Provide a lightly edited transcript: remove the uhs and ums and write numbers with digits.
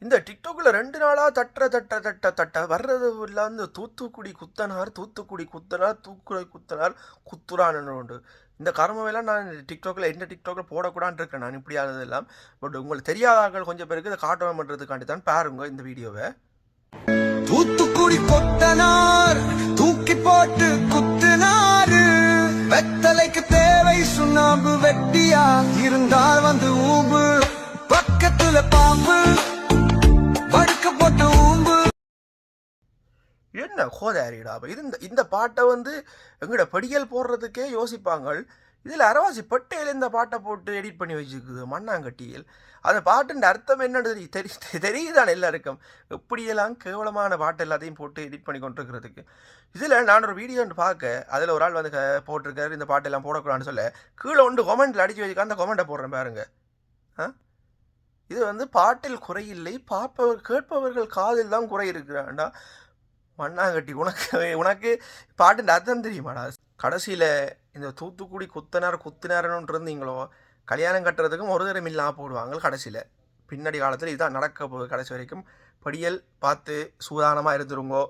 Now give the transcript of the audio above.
இந்த டிக்டாக்ல 2 நாளா தட்ட வர்றது எல்லாம் இந்த தூத்துக்குடி குத்தனார், தூத்துக்குடி குத்தனார், தூக்குரை குத்தனார், குத்துறான்னு உண்டு. இந்த கர்மமெல்லாம் நான் டிக்டாக்ல எந்த டிக்டாக்ல போடக்கூடாதுன்னு இருக்கேன் நான் இப்படி ஆனதெல்லாம். பட் உங்களுக்கு தெரியாத ஆட்கள் கொஞ்சம் பேருக்கு இதை காட்டணும் பண்ணுறதுக்காண்டி தான் பாருங்க இந்த வீடியோவை. தூத்துக்குடி கொத்தனார் தூக்கி போட்டு குத்துனாரு, வெத்தலைக்கு தேவை சுண்ணாம்பு, வெட்டியா இருந்தால் வந்து ஊம்பு, பக்கத்துல பாம்பு படுக்க போட்டு ஊம்பு. என்ன கோதாரிடா இந்த பாட்டை வந்து எங்கட படியல் போடுறதுக்கே யோசிப்பாங்க. இதில் அரவாசி பட்டையில் இந்த பாட்டை போட்டு எடிட் பண்ணி வச்சுக்குது மண்ணாங்கட்டியில். அந்த பாட்டுன்ற அர்த்தம் என்னன்னு தெரியுதான் எல்லாருக்கும். எப்படியெல்லாம் கேவலமான பாட்டு எல்லாத்தையும் போட்டு எடிட் பண்ணி கொண்டிருக்கிறதுக்கு. இதில் நான் ஒரு வீடியோ ஒன்று பார்க்க, அதில் ஒரு ஆள் வந்து போட்டிருக்காரு இந்த பாட்டெல்லாம் போடக்கூடாதுன்னு சொல்ல, கீழே ஒன்று கொமெண்ட்டில் அடித்து வச்சுக்க அந்த கொமெண்ட்டை போடுறேன் பாருங்க. இது வந்து பாட்டில் குறையில்லை, கேட்பவர்கள் காதில் தான் குறை இருக்கிறான்டா. மண்ணாங்கட்டி உனக்கு பாட்டுன்ற அர்த்தம் தெரியுமாடா? கடைசியில் இந்த தூத்துக்குடி குத்தினார்னு இருந்தீங்களோ, கல்யாணம் கட்டுறதுக்கும் ஒரு தரம் இல்லாமல் போடுவாங்க கடைசியில். பின்னாடி காலத்தில் இதுதான் நடக்க போகுது கடைசி வரைக்கும். படியல் பார்த்து சூதானமாக இருந்துருங்கோ.